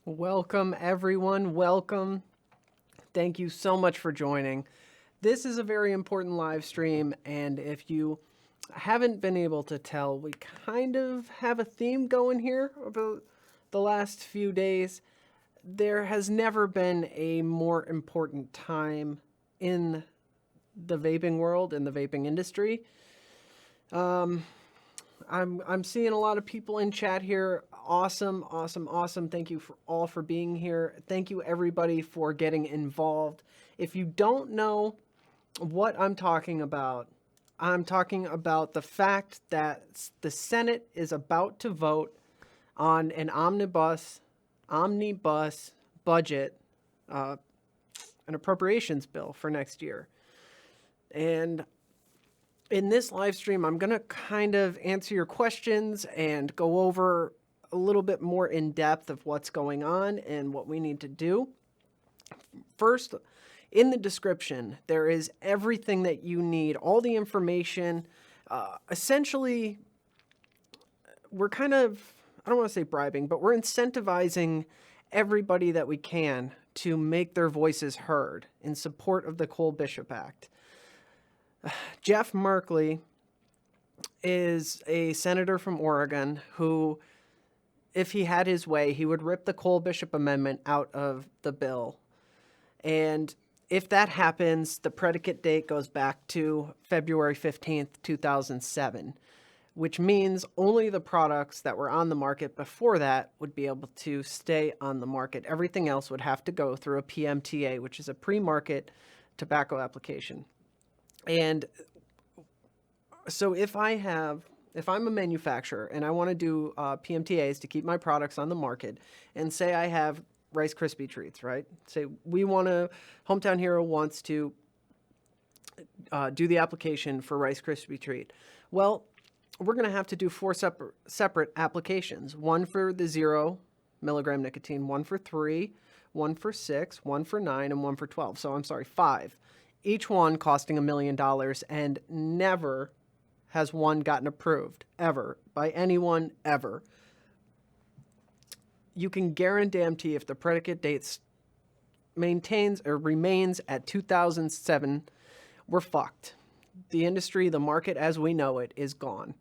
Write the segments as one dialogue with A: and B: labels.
A: Welcome, everyone. Welcome. Thank you so much for joining. This is a very important live stream, and if you haven't been able to tell, we kind of have a theme going here over the last few days. There has never been a more important time in the vaping world, in the vaping industry. I'm seeing a lot of people in chat here. Awesome, awesome, awesome. Thank you for being here. Thank you everybody for getting involved. If you don't know what I'm talking about the fact that the Senate is about to vote on an omnibus budget, an appropriations bill for next year. And in this live stream, I'm going to kind of answer your questions and go over a little bit more in depth of what's going on and what we need to do. First, in the description, there is everything that you need, all the information. Essentially, we're kind of, I don't want to say bribing, but we're incentivizing everybody that we can to make their voices heard in support of the Cole-Bishop Act. Jeff Merkley is a senator from Oregon who, if he had his way, he would rip the Cole-Bishop Amendment out of the bill. And if that happens, the predicate date goes back to February 15th, 2007, which means only the products that were on the market before that would be able to stay on the market. Everything else would have to go through a PMTA, which is a pre-market tobacco application. And so if I'm a manufacturer and I want to do PMTAs to keep my products on the market, and say I have Rice Krispie treats, right? Say Hometown Hero wants to do the application for Rice Krispie treat. Well, we're going to have to do 4 separate applications. One for the 0 milligram nicotine, one for 3, one for 6, one for 9, and one for 12. So I'm sorry, 5. Each one costing $1 million, and never has one gotten approved, ever, by anyone, ever. You can guarantee if the predicate date maintains or remains at 2007, we're fucked. The industry, the market as we know it, is gone.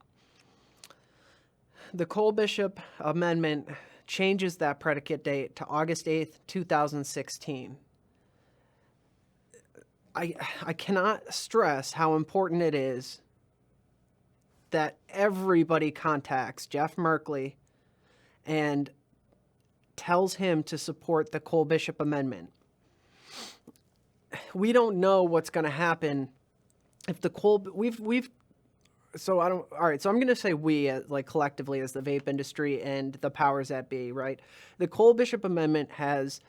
A: The Cole-Bishop Amendment changes that predicate date to August 8th, 2016. I cannot stress how important it is that everybody contacts Jeff Merkley and tells him to support the Cole-Bishop Amendment. We don't know what's going to happen if the so I'm going to say we, like collectively as the vape industry and the powers that be, right? The Cole-Bishop Amendment has,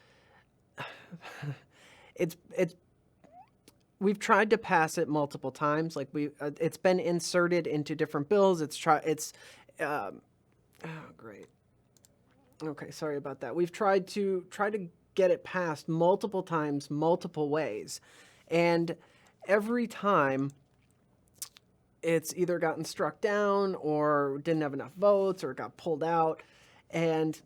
A: we've tried to pass it multiple times. Like it's been inserted into different bills. Oh, great. Okay, sorry about that. We've tried to get it passed multiple times, multiple ways. And every time it's either gotten struck down or didn't have enough votes or got pulled out. And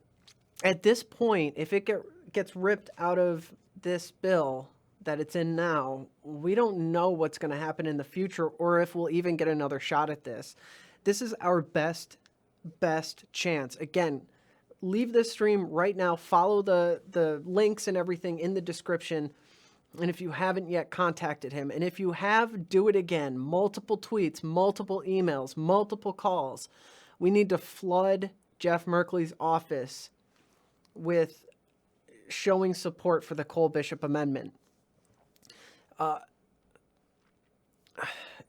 A: at this point, if it gets ripped out of this bill that it's in now, we don't know what's going to happen in the future or if we'll even get another shot at this. This is our best chance. Again, leave this stream right now. Follow the links and everything in the description. And if you haven't yet contacted him, and if you have, do it again. Multiple tweets, multiple emails, multiple calls. We need to flood Jeff Merkley's office with showing support for the Cole-Bishop Amendment.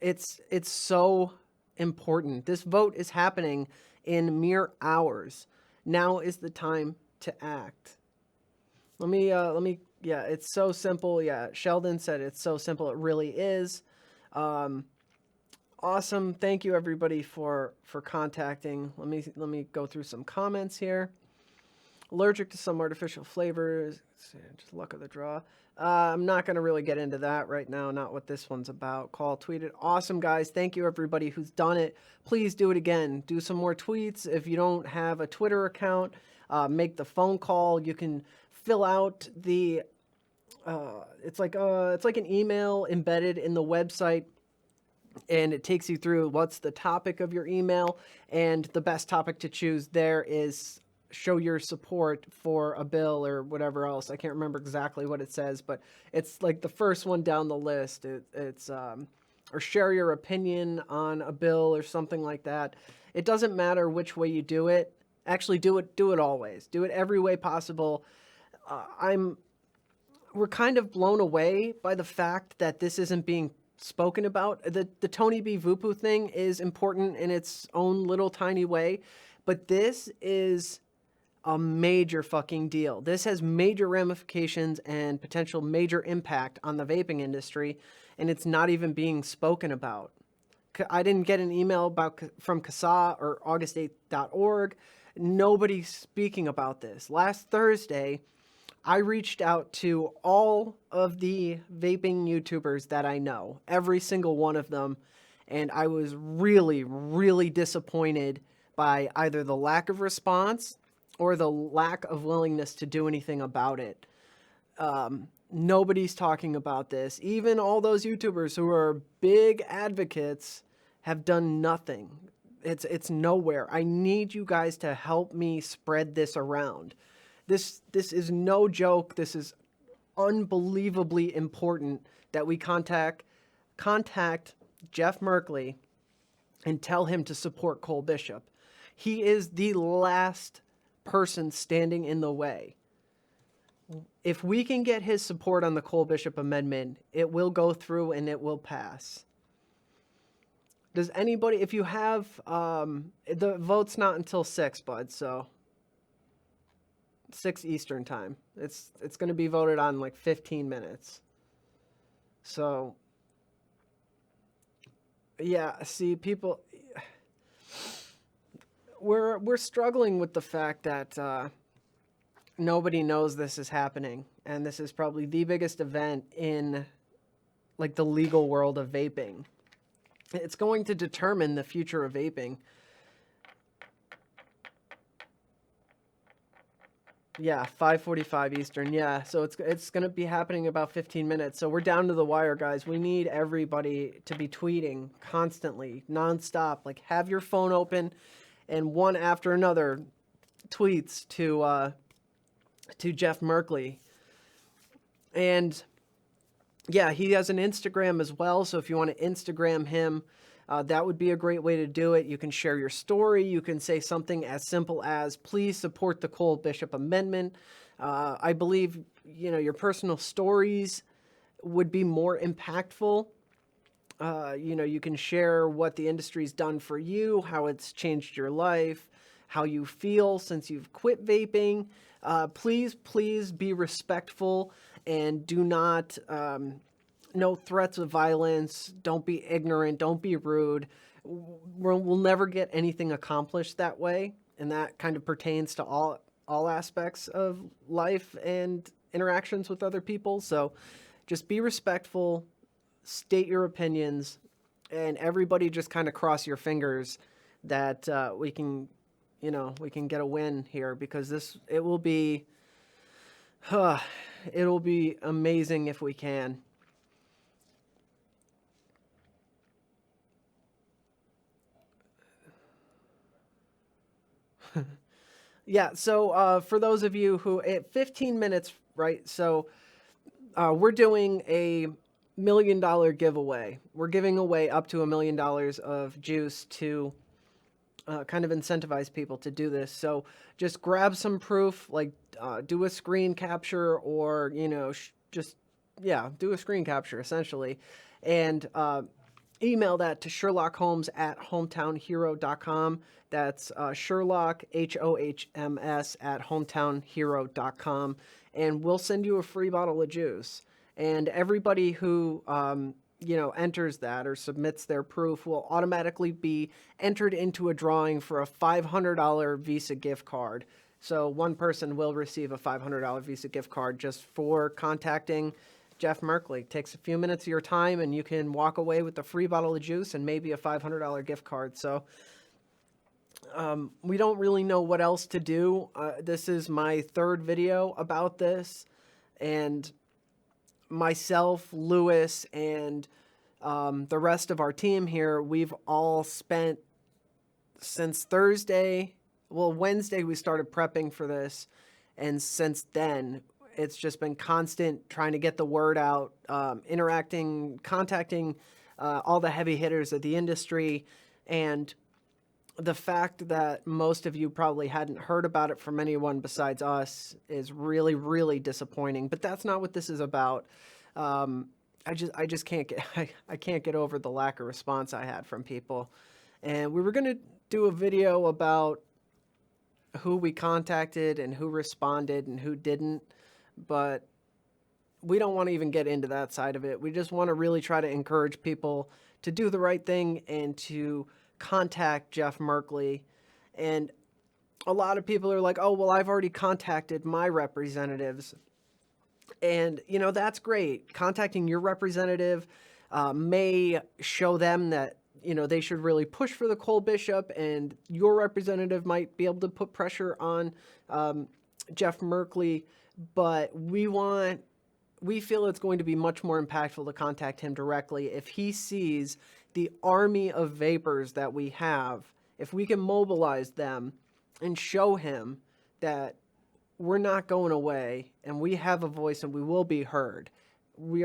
A: It's so important. This vote is happening in mere hours. Now is the time to act. Yeah, it's so simple. Yeah, Sheldon said it's so simple. It really is. Awesome. Thank you everybody for contacting. Let me go through some comments here. Allergic to some artificial flavors. Just luck of the draw. I'm not going to really get into that right now. Not what this one's about. Call, tweet it. Awesome, guys. Thank you, everybody who's done it. Please do it again. Do some more tweets. If you don't have a Twitter account, make the phone call. You can fill out the... it's like an email embedded in the website, and it takes you through what's the topic of your email, and the best topic to choose there is show your support for a bill or whatever else. I can't remember exactly what it says, but it's like the first one down the list. It's or share your opinion on a bill or something like that. It doesn't matter which way you do it. Actually, do it always. Do it every way possible. We're kind of blown away by the fact that this isn't being spoken about. The Tony B. Vupu thing is important in its own little tiny way, but this is a major fucking deal. This has major ramifications and potential major impact on the vaping industry, and it's not even being spoken about. I didn't get an email from CASA or august8.org. Nobody's speaking about this. Last Thursday, I reached out to all of the vaping YouTubers that I know, every single one of them, and I was really, really disappointed by either the lack of response or the lack of willingness to do anything about it. Nobody's talking about this. Even all those YouTubers who are big advocates have done nothing. It's nowhere. I need you guys to help me spread this around. This is no joke. This is unbelievably important that we contact Jeff Merkley and tell him to support Cole Bishop. He is the last person standing in the way. If we can get his support on the Cole Bishop amendment, it will go through and it will pass. Does anybody, if you have, the vote's not until 6, bud, so 6 Eastern time. It's going to be voted on in like 15 minutes. So, yeah, see, people, we're struggling with the fact that nobody knows this is happening, and this is probably the biggest event in like the legal world of vaping. It's going to determine the future of vaping. Yeah, 5:45 Eastern. Yeah, so it's going to be happening in about 15 minutes. So we're down to the wire, guys. We need everybody to be tweeting constantly, nonstop. Like, have your phone open and one after another tweets to Jeff Merkley. And yeah, he has an Instagram as well. So if you want to Instagram him, that would be a great way to do it. You can share your story. You can say something as simple as, please support the Cole Bishop Amendment. I believe, your personal stories would be more impactful. You can share what the industry's done for you, how it's changed your life, how you feel since you've quit vaping. Please be respectful and do not... no threats of violence. Don't be ignorant. Don't be rude. We'll never get anything accomplished that way. And that kind of pertains to all aspects of life and interactions with other people. So just be respectful, state your opinions, and everybody just kind of cross your fingers that we can get a win here, because it'll be amazing if we can. Yeah, so for those of you who, 15 minutes, right? So we're doing a $1 million giveaway. We're giving away up to $1 million of juice to kind of incentivize people to do this. So just grab some proof, like do a screen capture, or, do a screen capture essentially. And email that to sherlockholmes@hometownhero.com. That's Sherlock, HOHMS, @hometownhero.com. And we'll send you a free bottle of juice. And everybody who, enters that or submits their proof will automatically be entered into a drawing for a $500 Visa gift card. So one person will receive a $500 Visa gift card just for contacting Jeff Merkley. Takes a few minutes of your time, and you can walk away with a free bottle of juice and maybe a $500 gift card. So we don't really know what else to do. This is my third video about this, and myself, Lewis, and the rest of our team here, we've all spent since Thursday, well, Wednesday we started prepping for this, and since then it's just been constant trying to get the word out, interacting, contacting all the heavy hitters of the industry. And the fact that most of you probably hadn't heard about it from anyone besides us is really, really disappointing. But that's not what this is about. I just can't get I can't get over the lack of response I had from people. And we were going to do a video about who we contacted and who responded and who didn't, but we don't want to even get into that side of it. We just want to really try to encourage people to do the right thing and to contact Jeff Merkley. And a lot of people are like, oh, well, I've already contacted my representatives. And, you know, that's great. Contacting your representative may show them that, you know, they should really push for the Cole Bishop, and your representative might be able to put pressure on Jeff Merkley. But we feel it's going to be much more impactful to contact him directly if he sees the army of vapors that we have. If we can mobilize them and show him that we're not going away and we have a voice and we will be heard. We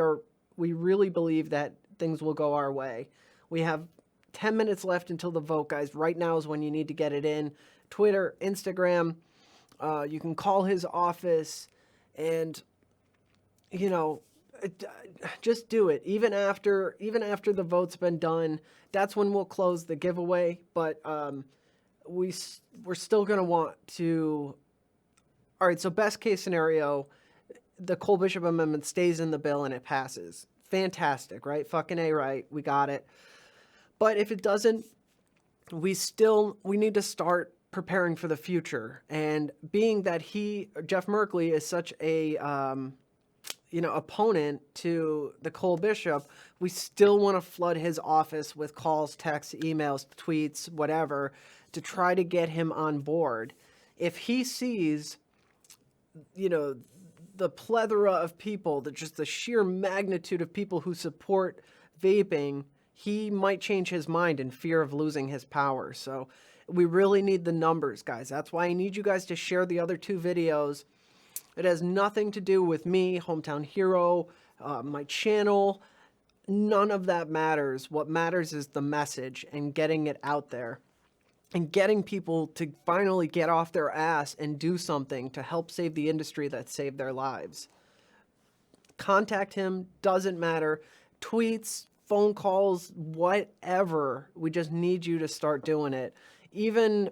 A: really believe that things will go our way. We have 10 minutes left until the vote, guys. Right now is when you need to get it in. Twitter, Instagram, you can call his office, and, you know, just do it. Even after the vote's been done, that's when we'll close the giveaway. But we're still going to want to. All right, so best case scenario, the Cole Bishop Amendment stays in the bill and it passes. Fantastic, right? Fucking A, right? We got it. But if it doesn't, we need to start preparing for the future. And being that Jeff Merkley, is such a opponent to the Cole Bishop, we still want to flood his office with calls, texts, emails, tweets, whatever, to try to get him on board. If he sees, you know, the plethora of people, just the sheer magnitude of people who support vaping, he might change his mind in fear of losing his power. So we really need the numbers, guys. That's why I need you guys to share the other two videos. It has nothing to do with me, Hometown Hero, my channel. None of that matters. What matters is the message and getting it out there and getting people to finally get off their ass and do something to help save the industry that saved their lives. Contact him, doesn't matter. Tweets, phone calls, whatever. We just need you to start doing it. Even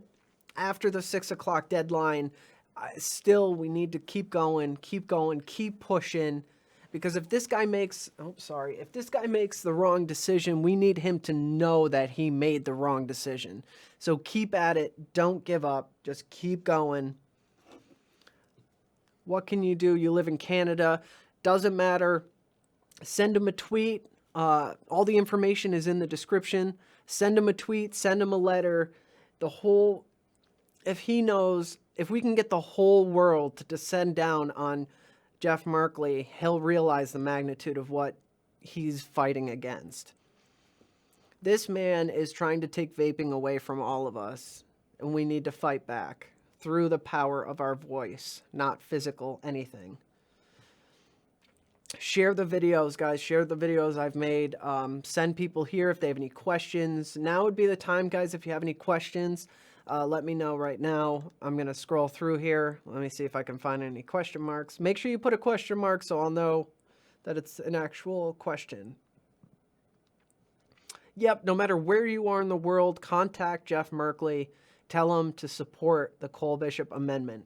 A: after the 6 o'clock deadline, we need to keep going, keep pushing. Because if this guy makes the wrong decision, we need him to know that he made the wrong decision. So keep at it. Don't give up. Just keep going. What can you do? You live in Canada. Doesn't matter. Send him a tweet. All the information is in the description. Send him a tweet. Send him a letter. If we can get the whole world to descend down on Jeff Merkley, he'll realize the magnitude of what he's fighting against. This man is trying to take vaping away from all of us, and we need to fight back through the power of our voice, not physical anything. Share the videos, guys. Share the videos I've made. Send people here if they have any questions. Now would be the time, guys, if you have any questions. Let me know right now. I'm going to scroll through here. Let me see if I can find any question marks. Make sure you put a question mark so I'll know that it's an actual question. Yep, no matter where you are in the world, contact Jeff Merkley. Tell him to support the Cole Bishop Amendment.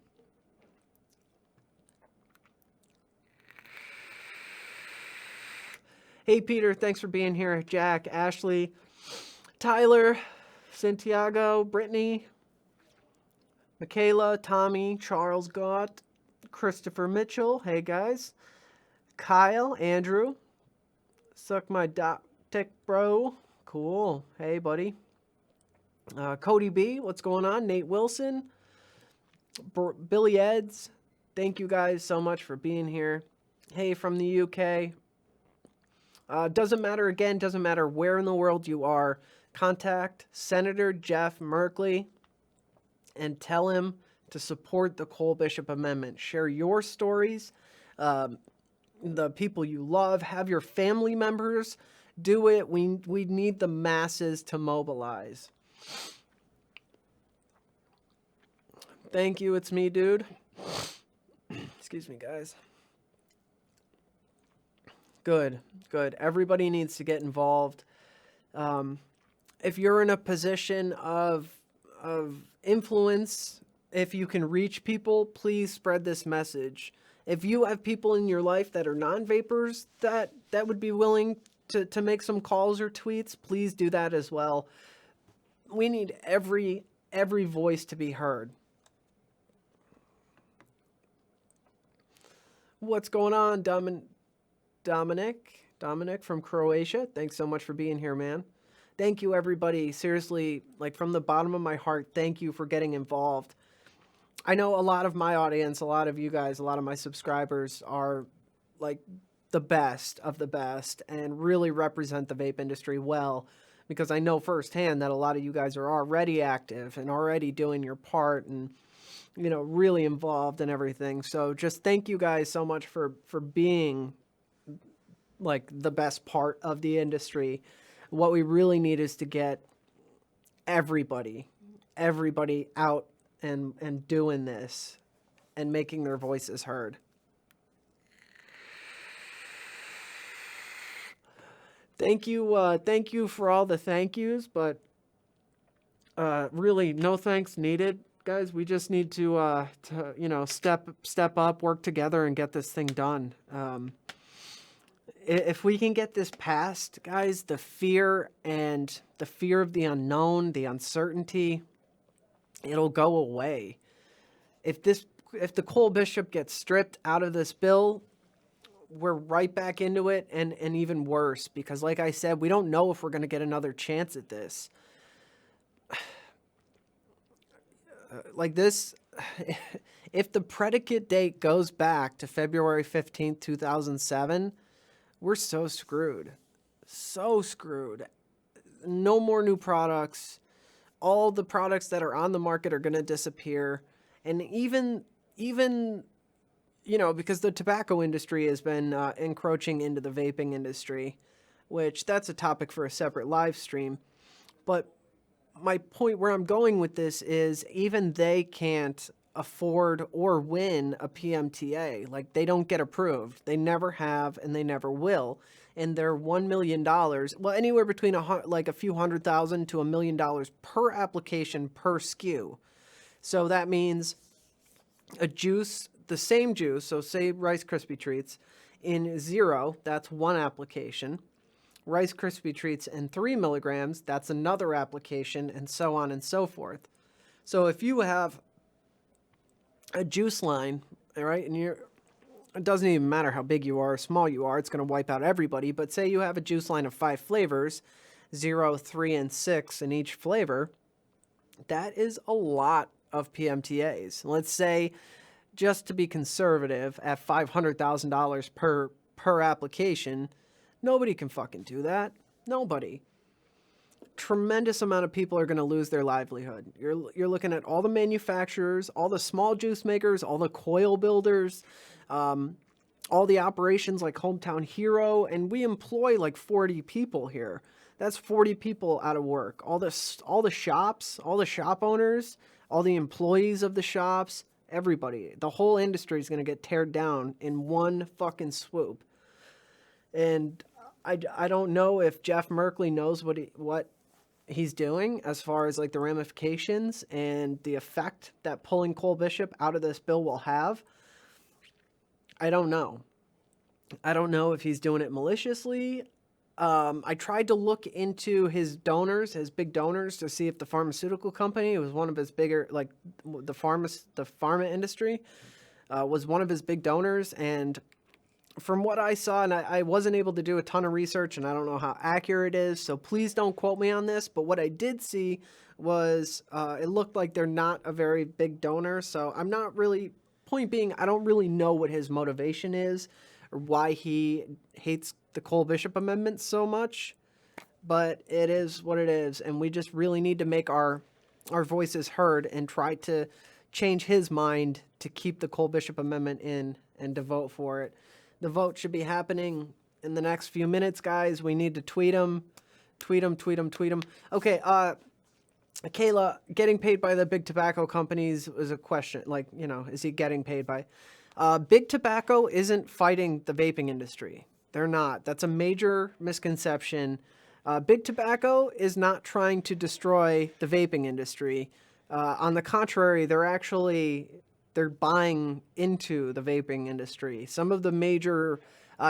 A: Hey, Peter, thanks for being here. Jack, Ashley, Tyler, Santiago, Brittany, Michaela, Tommy, Charles Gott, Christopher Mitchell, hey guys. Kyle, Andrew, suck my dick, bro. Cool, hey buddy. Cody B, what's going on? Nate Wilson, Billy Eds, thank you guys so much for being here. Hey, from the UK. Doesn't matter where in the world you are. Contact Senator Jeff Merkley and tell him to support the Cole Bishop Amendment. Share your stories, the people you love, have your family members do it. We need the masses to mobilize. Thank you, it's me, dude. Excuse me, guys. Good. Everybody needs to get involved. If you're in a position of influence, if you can reach people, please spread this message. If you have people in your life that are non-vapers that would be willing to make some calls or tweets, please do that as well. We need every voice to be heard. What's going on, Dominic from Croatia? Thanks so much for being here, man. Thank you, everybody. Seriously, like from the bottom of my heart, thank you for getting involved. I know a lot of my audience, a lot of you guys, a lot of my subscribers are like the best of the best and really represent the vape industry well, because I know firsthand that a lot of you guys are already active and already doing your part and, you know, really involved in everything. So just thank you guys so much for being like the best part of the industry. What we really need is to get everybody out and doing this and making their voices heard. Thank you for all the thank yous, but really no thanks needed, guys. We just need to you know, step up, work together, and get this thing done. If we can get this passed, guys, the fear of the unknown, the uncertainty, it'll go away. If the Cole Bishop gets stripped out of this bill, we're right back into it, and even worse, because like I said, we don't know if we're going to get another chance at this. Like this, if the predicate date goes back to February 15th, 2007, we're so screwed. So screwed. No more new products. All the products that are on the market are going to disappear. And even, you know, because the tobacco industry has been encroaching into the vaping industry, which that's a topic for a separate live stream. But my point where I'm going with this is even they can't afford or win a PMTA. Like, they don't get approved. They never have, and they never will. And they're $1 million, well, anywhere between a few $100,000 to $1 million per application per SKU. So that means a juice, the same juice, so say Rice Krispie Treats, in 0, that's one application. Rice Krispie Treats in 3 milligrams, that's another application, and so on and so forth. So if you have a juice line, all right, and it doesn't even matter how big you are or small you are, it's going to wipe out everybody, but say you have a juice line of 5 flavors, 0, 3, and 6 in each flavor, that is a lot of PMTAs. Let's say, just to be conservative, at $500,000 per application, nobody can fucking do that. Nobody. Tremendous amount of people are going to lose their livelihood. You're looking at all the manufacturers, all the small juice makers, all the coil builders, all the operations like Hometown Hero, and we employ like 40 people here. That's 40 people out of work. All the shops, all the shop owners, all the employees of the shops, everybody. The whole industry is going to get teared down in one fucking swoop. And I don't know if Jeff Merkley knows what he's doing as far as like the ramifications and the effect that pulling Cole Bishop out of this bill will have. I don't know. I don't know if he's doing it maliciously. I tried to look into his donors, his big donors, to see if the pharmaceutical company was one of his bigger, like the pharma industry was one of his big donors. And from what I saw, and I wasn't able to do a ton of research, and I don't know how accurate it is, so please don't quote me on this, but what I did see was it looked like they're not a very big donor, so I'm not really, point being, I don't really know what his motivation is or why he hates the Cole-Bishop Amendment so much, but it is what it is, and we just really need to make our voices heard and try to change his mind to keep the Cole-Bishop Amendment in and to vote for it. The vote should be happening in the next few minutes, guys. We need to tweet them. Tweet them, tweet them, tweet them. Okay, Kayla, getting paid by the big tobacco companies is a question. Like, you know, is he getting paid by... Big tobacco isn't fighting the vaping industry. They're not. That's a major misconception. Big tobacco is not trying to destroy the vaping industry. On the contrary, they're buying into the vaping industry. Some of the major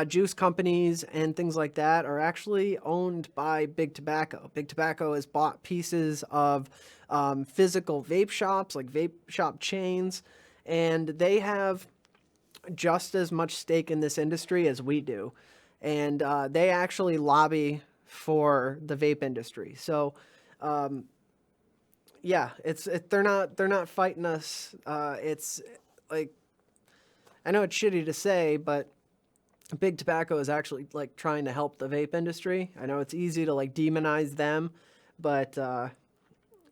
A: juice companies and things like that are actually owned by Big Tobacco. Big Tobacco has bought pieces of physical vape shops, like vape shop chains, and they have just as much stake in this industry as we do. And they actually lobby for the vape industry. So, yeah, they're not fighting us. It's like, I know it's shitty to say, but Big Tobacco is actually like trying to help the vape industry. I know it's easy to like demonize them, but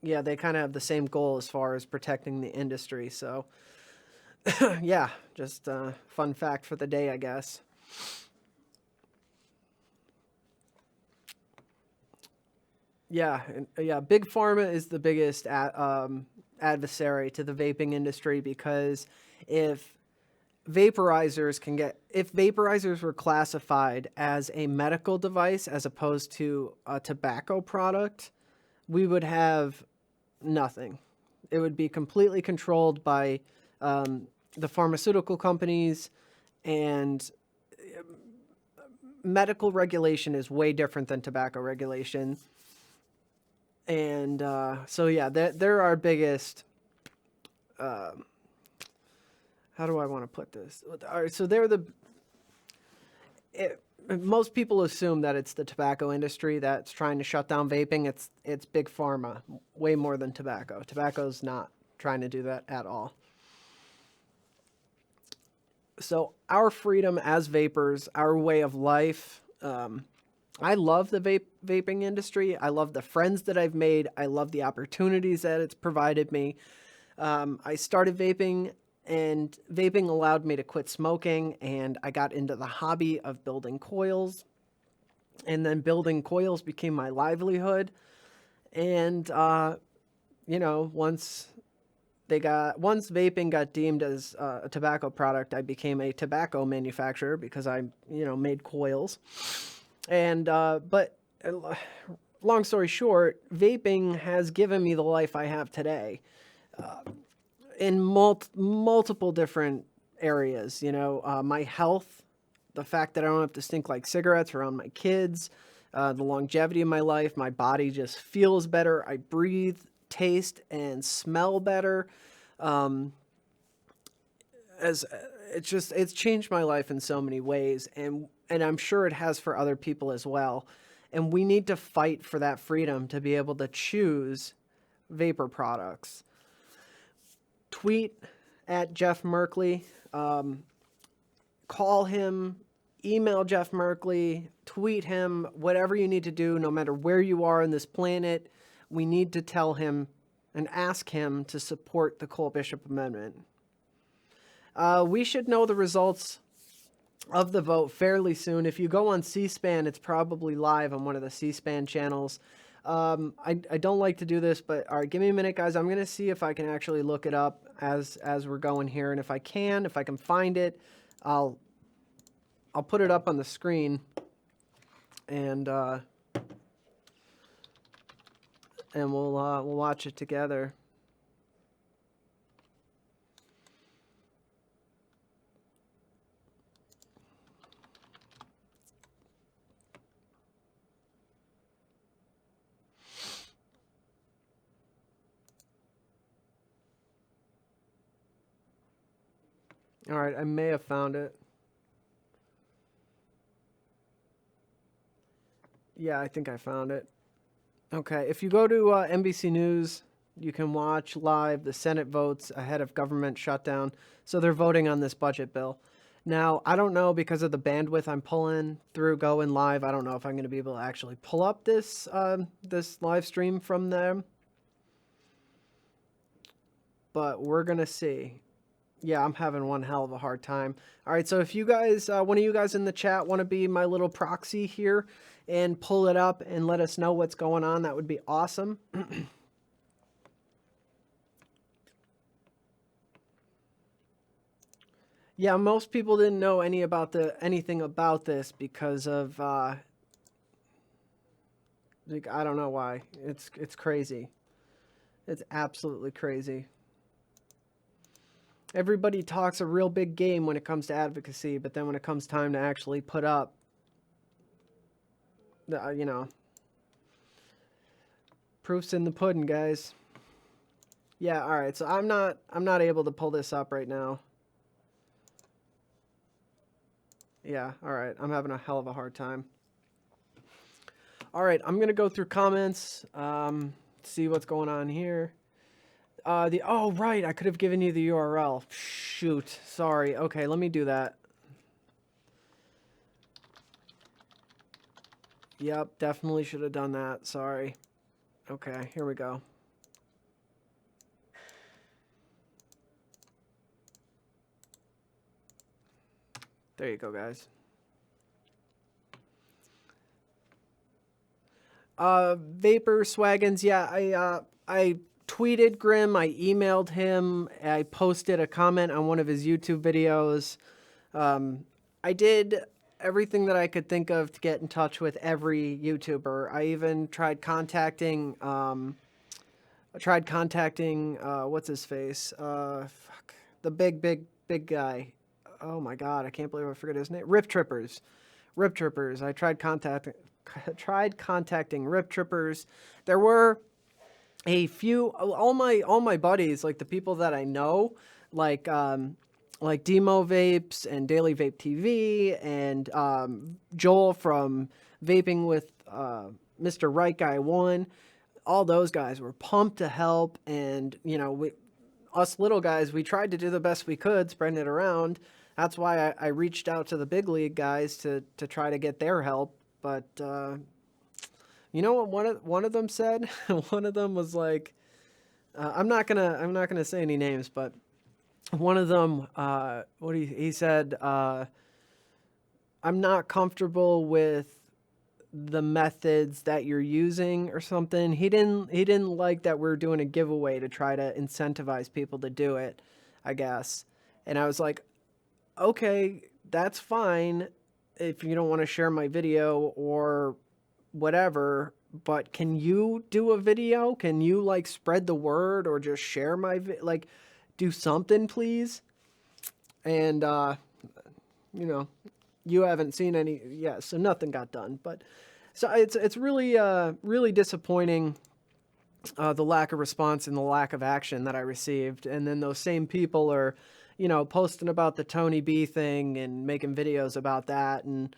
A: yeah, they kind of have the same goal as far as protecting the industry. So yeah, just a fun fact for the day, I guess. Yeah, Big Pharma is the biggest adversary to the vaping industry, because if if vaporizers were classified as a medical device as opposed to a tobacco product, we would have nothing. It would be completely controlled by the pharmaceutical companies, and medical regulation is way different than tobacco regulation. And so yeah, they're our biggest. How do I want to put this? All right, so most people assume that it's the tobacco industry that's trying to shut down vaping. It's big pharma, way more than tobacco. Tobacco's not trying to do that at all. So our freedom as vapors, our way of life. I love the vaping industry. I love the friends that I've made. I love the opportunities that it's provided me. I started vaping, and vaping allowed me to quit smoking, and I got into the hobby of building coils, and then building coils became my livelihood. And you know, once vaping got deemed as a tobacco product, I became a tobacco manufacturer because I, you know, made coils. And but long story short, vaping has given me the life I have today. In multiple different areas, you know, my health, the fact that I don't have to stink like cigarettes around my kids, the longevity of my life, my body just feels better. I breathe, taste, and smell better. It's changed my life in so many ways, and I'm sure it has for other people as well. And we need to fight for that freedom to be able to choose vapor products. Tweet at Jeff Merkley, call him, email Jeff Merkley, tweet him, whatever you need to do, no matter where you are on this planet. We need to tell him and ask him to support the Cole-Bishop Amendment. We should know the results of the vote fairly soon. If you go on C-SPAN, it's probably live on one of the C-SPAN channels. I don't like to do this, but all right, give me a minute, guys. I'm going to see if I can actually look it up as we're going here. And if I can find it, I'll put it up on the screen, and we'll watch it together. All right, I may have found it. Yeah, I think I found it. Okay, if you go to NBC News, you can watch live the Senate votes ahead of government shutdown. So they're voting on this budget bill. Now, I don't know, because of the bandwidth I'm pulling through going live, I don't know if I'm going to be able to actually pull up this this live stream from them. But we're going to see. Yeah, I'm having one hell of a hard time. All right, so if you guys, one of you guys in the chat want to be my little proxy here and pull it up and let us know what's going on, that would be awesome. Yeah, most people didn't know anything about this because of like, I don't know why. It's crazy. It's absolutely crazy. Everybody talks a real big game when it comes to advocacy, but then when it comes time to actually put up, you know, proof's in the pudding, guys. Yeah, all right. So I'm not able to pull this up right now. Yeah, all right. I'm having a hell of a hard time. All right, I'm going to go through comments, see what's going on here. Oh, right, I could have given you the URL. Shoot, sorry. Okay, let me do that. Yep, definitely should have done that. Sorry. Okay, here we go. There you go, guys. Vapor Swaggins, yeah, I tweeted Grim, I emailed him, I posted a comment on one of his YouTube videos. I did everything that I could think of to get in touch with every YouTuber. I even tried contacting, what's his face? Fuck. The big guy. Oh my god, I can't believe I forget his name. Rip Trippers. I tried contacting Rip Trippers. There were a few, all my buddies, like the people that I know, like Demo Vapes and Daily Vape TV and Joel from Vaping with Mr. Right Guy 1. All those guys were pumped to help, and you know, us little guys, we tried to do the best we could, spreading it around. That's why I reached out to the big league guys to try to get their help. But you know what one of them said? One of them was like, I'm not gonna say any names, but one of them, he said, I'm not comfortable with the methods that you're using or something. He didn't like that we're doing a giveaway to try to incentivize people to do it, I guess. And I was like, okay, that's fine if you don't want to share my video or whatever, but can you do a video? Can you like spread the word or just share my like do something, please? And you know, you haven't seen any yet, so nothing got done. But so it's really disappointing, the lack of response and the lack of action that I received. And then those same people are, you know, posting about the Tony B thing and making videos about that. And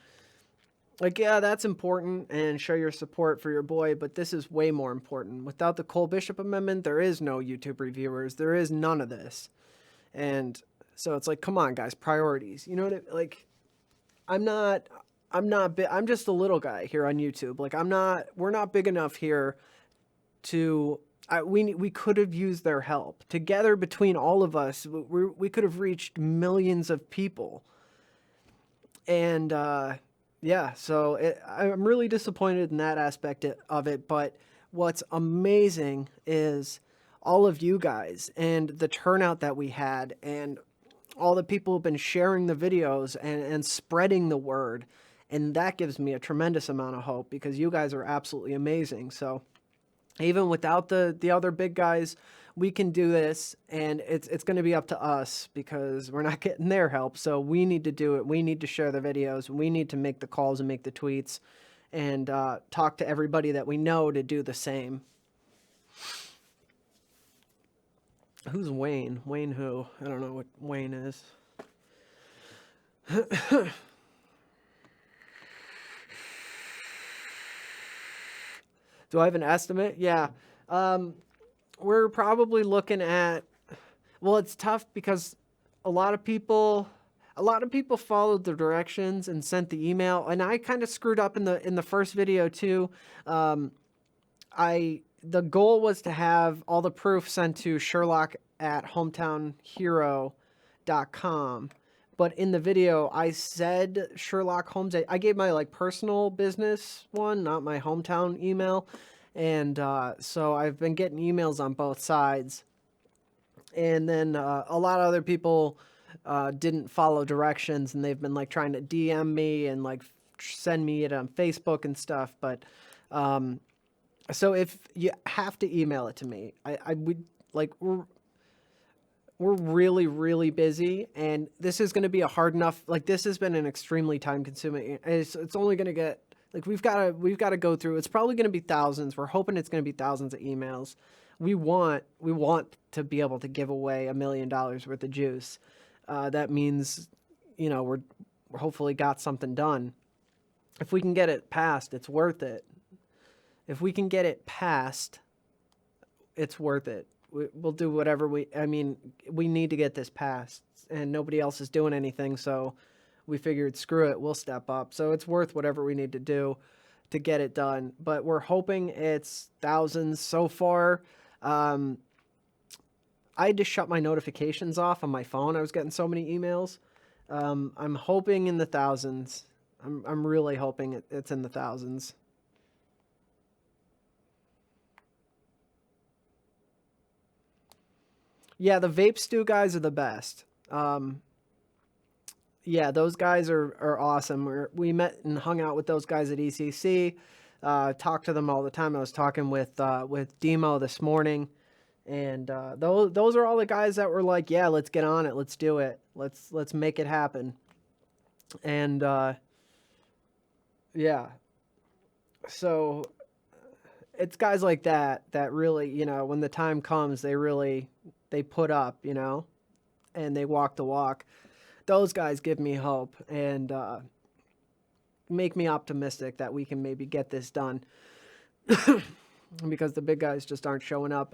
A: like, yeah, that's important, and show your support for your boy, but this is way more important. Without the Cole Bishop Amendment, there is no YouTube reviewers. There is none of this. And so it's like, come on, guys, priorities. You know what like, I'm just a little guy here on YouTube. Like, we're not big enough here to, we could have used their help. Together, between all of us, we could have reached millions of people. And, yeah, so I'm really disappointed in that aspect of it, but what's amazing is all of you guys and the turnout that we had and all the people who've been sharing the videos and spreading the word, and that gives me a tremendous amount of hope because you guys are absolutely amazing. So even without the other big guys, we can do this, and it's going to be up to us because we're not getting their help. So we need to do it. We need to share the videos. We need to make the calls and make the tweets and talk to everybody that we know to do the same. Who's Wayne? Wayne who? I don't know what Wayne is. Do I have an estimate? Yeah. We're probably looking at, well, it's tough because a lot of people followed the directions and sent the email, and I kind of screwed up in the first video too. The goal was to have all the proof sent to Sherlock at hometownhero.com. But in the video, I said Sherlock Holmes. I gave my like personal business one, not my hometown email. And so I've been getting emails on both sides. And then a lot of other people didn't follow directions, and they've been like trying to DM me and like send me it on Facebook and stuff. But so if you have to email it to me, I would like, we're really, really busy, and this is going to be a hard enough, like this has been an extremely time consuming, it's only going to get, like we've got to go through, it's probably going to be thousands. We're hoping it's going to be thousands of emails. We want to be able to give away $1 million worth of juice. That means, you know, we're hopefully got something done. If we can get it passed, it's worth it. If we can get it passed, it's worth it. We'll do whatever we need to get this passed, and nobody else is doing anything, so we figured, screw it, we'll step up. So it's worth whatever we need to do to get it done. But we're hoping it's thousands so far. I had to shut my notifications off on my phone. I was getting so many emails. I'm hoping in the thousands. I'm really hoping it's in the thousands. Yeah, the Vape Stew guys are the best. Yeah, those guys are awesome. We met and hung out with those guys at ECC. Talk to them all the time. I was talking with Demo this morning, and those are all the guys that were like, yeah, let's get on it, let's do it, let's make it happen. And yeah, so it's guys like that really, you know, when the time comes, they put up, you know, and they walk the walk. Those guys give me hope and make me optimistic that we can maybe get this done. Because the big guys just aren't showing up.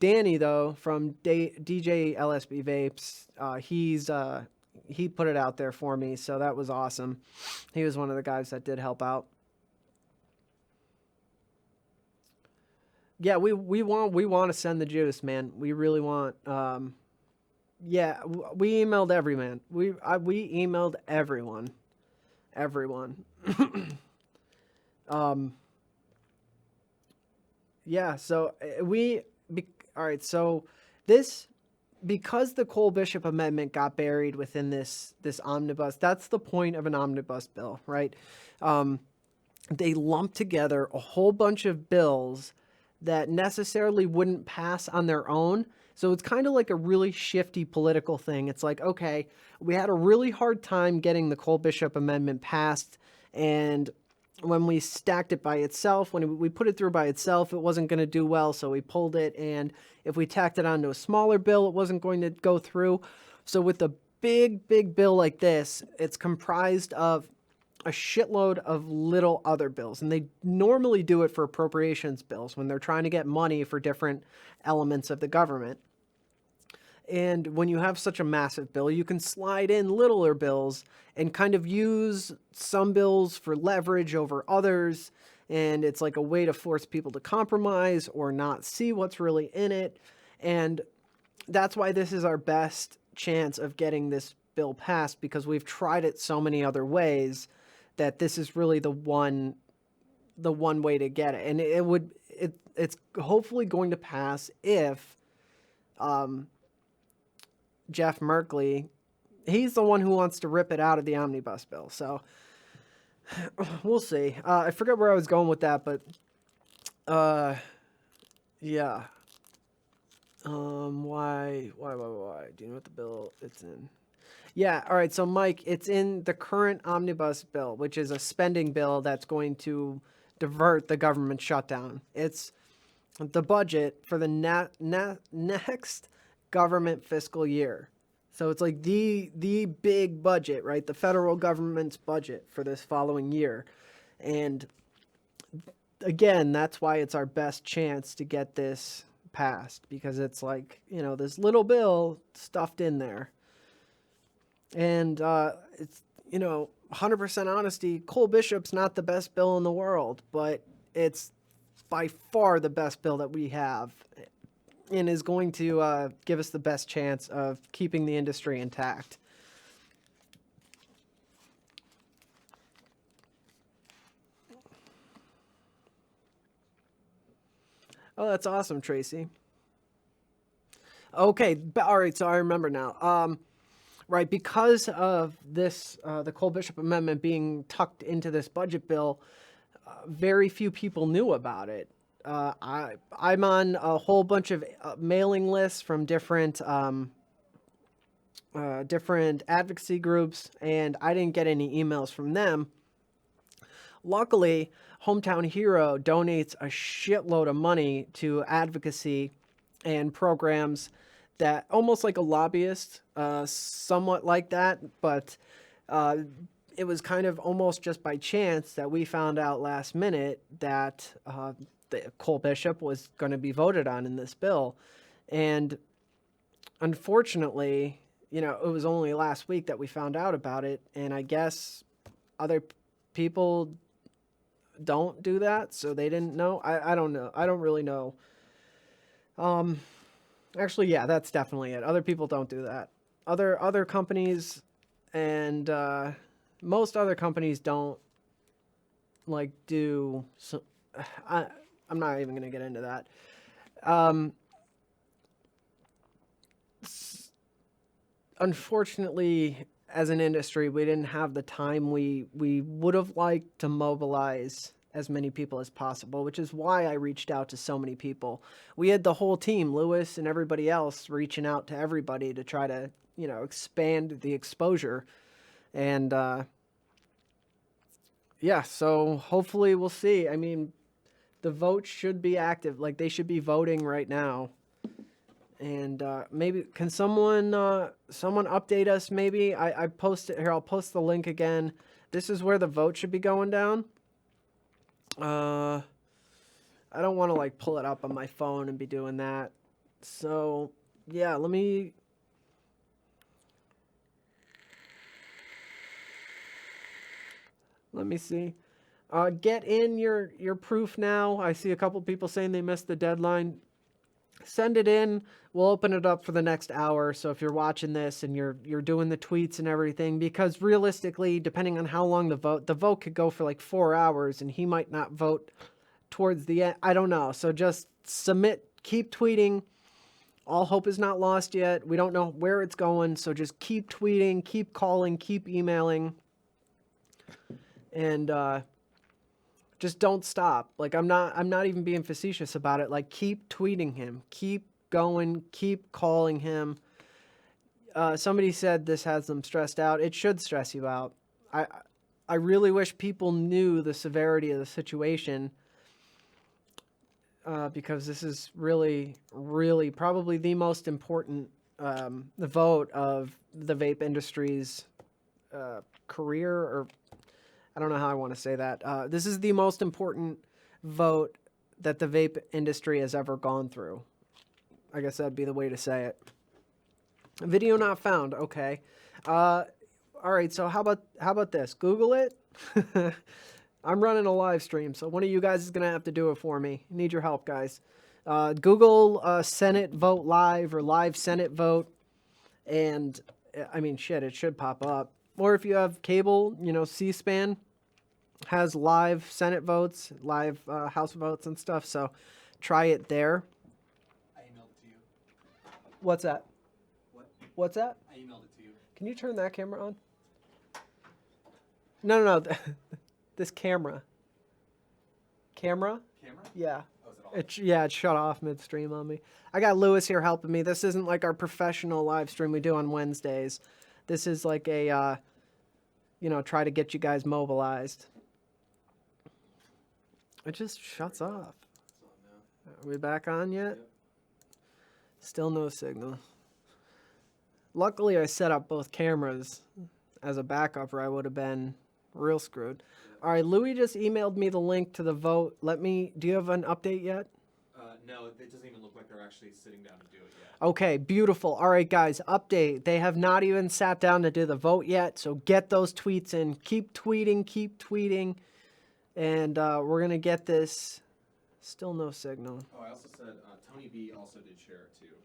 A: Danny, though, from DJ LSB Vapes, he put it out there for me, so that was awesome. He was one of the guys that did help out. Yeah, we want to send the juice, man. We really want. Yeah, we emailed everyone. We emailed everyone. Yeah, so all right, so this, because the Cole Bishop Amendment got buried within this omnibus, that's the point of an omnibus bill, right? They lumped together a whole bunch of bills that necessarily wouldn't pass on their own. So it's kind of like a really shifty political thing. It's like, okay, we had a really hard time getting the Cole Bishop Amendment passed, and when we stacked it by itself, when we put it through by itself, it wasn't going to do well, so we pulled it, and if we tacked it onto a smaller bill, it wasn't going to go through. So with a big bill like this, it's comprised of a shitload of little other bills, and they normally do it for appropriations bills when they're trying to get money for different elements of the government. And when you have such a massive bill, you can slide in littler bills and kind of use some bills for leverage over others. And it's like a way to force people to compromise or not see what's really in it. And that's why this is our best chance of getting this bill passed, because we've tried it so many other ways that this is really the one way to get it. And it's hopefully going to pass if Jeff Merkley, he's the one who wants to rip it out of the omnibus bill. So we'll see. I forget where I was going with that, but yeah. Why? Do you know what the bill it's in? Yeah, all right, so Mike, it's in the current omnibus bill, which is a spending bill that's going to divert the government shutdown. It's the budget for the next government fiscal year. So it's like the big budget, right? The federal government's budget for this following year. And again, that's why it's our best chance to get this passed, because it's like, this little bill stuffed in there. And it's, 100% honesty, Cole Bishop's not the best bill in the world, but it's by far the best bill that we have, and is going to give us the best chance of keeping the industry intact. Oh, that's awesome, Tracy. Okay, all right, so I remember now. Right, because of this, the Cole Bishop Amendment being tucked into this budget bill, very few people knew about it. I'm on a whole bunch of mailing lists from different advocacy groups, and I didn't get any emails from them. Luckily, Hometown Hero donates a shitload of money to advocacy and programs that almost like a lobbyist, somewhat like that, but it was kind of almost just by chance that we found out last minute that the Cole Bishop was going to be voted on in this bill. And unfortunately, it was only last week that we found out about it, and I guess other people don't do that, so they didn't know. I don't know. I don't really know. Actually, yeah, that's definitely it. Other people don't do that. Other companies and most other companies don't do. So, I'm not even going to get into that. Unfortunately, as an industry, we didn't have the time we would have liked to mobilize as many people as possible, which is why I reached out to so many people. We had the whole team, Lewis and everybody else, reaching out to everybody to try to, expand the exposure. And yeah, so hopefully we'll see. I mean, the vote should be active. Like, they should be voting right now. And maybe can someone update us? Maybe I posted here. I'll post the link again. This is where the vote should be going down. I don't want to pull it up on my phone and be doing that. So yeah, let me see. Get in your proof now. I see a couple people saying they missed the deadline. Send it in. We'll open it up for the next hour. So if you're watching this and you're doing the tweets and everything, because realistically, depending on how long the vote could go for 4 hours, and he might not vote towards the end. I don't know. So just submit, keep tweeting. All hope is not lost yet. We don't know where it's going. So just keep tweeting, keep calling, keep emailing. And just don't stop. I'm not even being facetious about it. Keep tweeting him, keep going, keep calling him. Somebody said this has them stressed out. It should stress you out. I really wish people knew the severity of the situation, because this is really, really probably the most important vote of the vape industry's career, or I don't know how I want to say that. This is the most important vote that the vape industry has ever gone through. I guess that'd be the way to say it. Video not found. Okay. All right. So how about this? Google it. I'm running a live stream, so one of you guys is gonna have to do it for me. I need your help, guys. Google Senate vote live, or live Senate vote, and I mean, shit, it should pop up. Or if you have cable, C-SPAN has live Senate votes, live House votes and stuff. So try it there.
B: I emailed it to you.
A: What's that?
B: What?
A: What's that?
B: I emailed it to you.
A: Can you turn that camera on? No. This camera. Camera?
B: Camera?
A: Yeah.
B: Oh, is it on?
A: It shut off midstream on me. I got Lewis here helping me. This isn't like our professional live stream we do on Wednesdays. This is like a, try to get you guys mobilized. It just shuts off. Are we back on yet?
B: Yep.
A: Still no signal. Luckily, I set up both cameras as a backup, or I would have been real screwed. All right, Louis just emailed me the link to the vote. Do you have an update yet?
C: No, it doesn't even look like they're actually sitting down to do it yet.
A: Okay, beautiful. All right, guys, update. They have not even sat down to do the vote yet, so get those tweets in. Keep tweeting. And we're going to get this. Still no signal.
C: Oh, I also said Tony B also did share it too.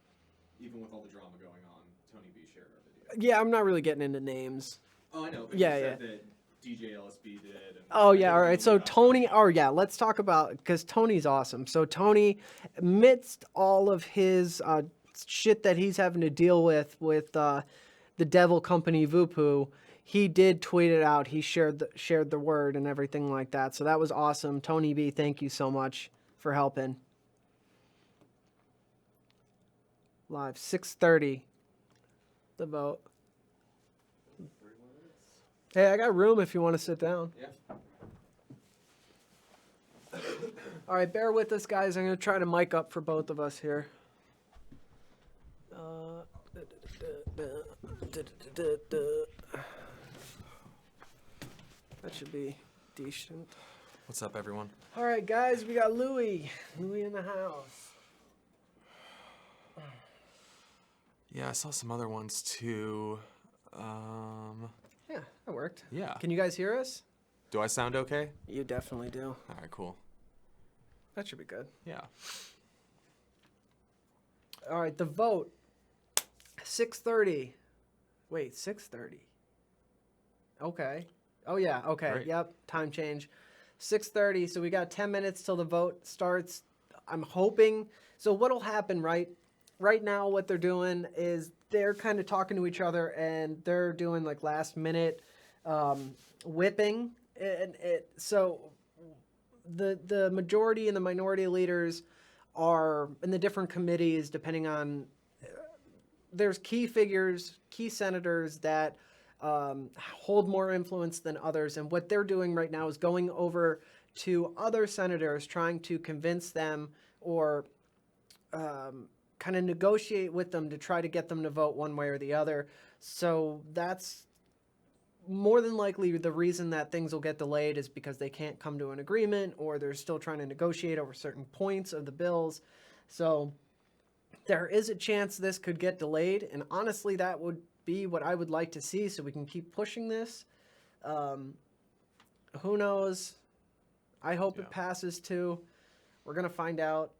C: Even with all the drama going on, Tony B shared our video.
A: Yeah, I'm not really getting into names.
C: Oh, I know. But
A: Yeah,
C: you said that DJ LSB did. And
A: Oh, yeah, all right. So Tony, let's talk about, because Tony's awesome. So Tony, amidst all of his shit that he's having to deal with the devil company Vupu, he did tweet it out. He shared the word and everything like that. So that was awesome. Tony B, thank you so much for helping. Live, 6:30, the vote. Hey, I got room if you want to sit down.
C: Yeah.
A: All right, bear with us, guys. I'm going to try to mic up for both of us here. That should be decent.
C: What's up, everyone?
A: All right, guys, we got Louis. Louis in the house.
C: Yeah, I saw some other ones too.
A: Yeah, that worked.
C: Yeah.
A: Can you guys hear us?
C: Do I sound okay?
A: You definitely do.
C: All right, cool.
A: That should be good.
C: Yeah.
A: All right, the vote. 6:30. Wait, 6:30. Okay. Oh yeah. Okay.
C: Great.
A: Yep. Time change. 6:30. So we got 10 minutes till the vote starts. I'm hoping. So what'll happen, right? Right now, what they're doing is they're kind of talking to each other, and they're doing like last minute whipping, so the majority and the minority leaders are in the different committees, depending on. There's key figures, key senators that hold more influence than others. And what they're doing right now is going over to other senators, trying to convince them or kind of negotiate with them to try to get them to vote one way or the other. So that's more than likely the reason that things will get delayed is because they can't come to an agreement, or they're still trying to negotiate over certain points of the bills. So there is a chance this could get delayed, and honestly, that would be what I would like to see, so we can keep pushing this. Who knows? I hope it passes too. We're gonna find out.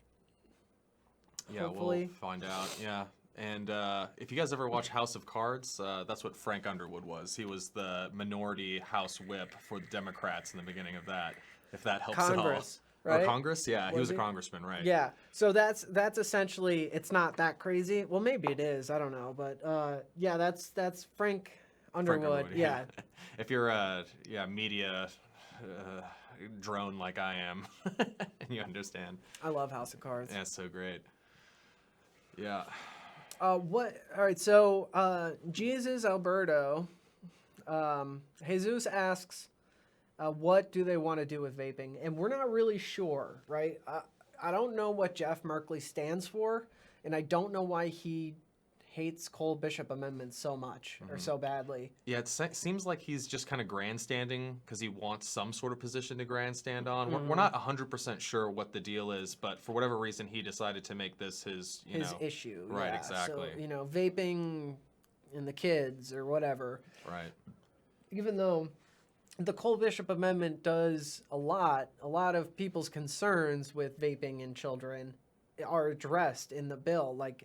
C: Yeah,
A: Hopefully.
C: we'll find out. Yeah. And if you guys ever watch House of Cards, that's what Frank Underwood was. He was the minority House whip for the Democrats in the beginning of that, if that helps
A: Congress,
C: at all.
A: right?
C: Or Congress? Yeah, he was a
A: he?
C: congressman, right?
A: Yeah, so that's essentially, it's not that crazy. Well, maybe it is. I don't know, but yeah, that's Frank Underwood. Yeah.
C: If you're a media drone like I am, and you understand.
A: I love House of Cards.
C: Yeah, it's so great. Yeah.
A: All right, so Jesus Alberto, Jesus asks, what do they want to do with vaping? And we're not really sure, right? I don't know what Jeff Merkley stands for, and I don't know why he hates Cole Bishop amendments so much or so badly.
C: Yeah, it seems like he's just kind of grandstanding because he wants some sort of position to grandstand on. We're not 100% sure what the deal is, but for whatever reason, he decided to make this his
A: issue.
C: Right,
A: yeah.
C: exactly.
A: So, vaping and the kids or whatever.
C: Right.
A: Even though the Cole Bishop amendment does a lot of people's concerns with vaping in children are addressed in the bill, like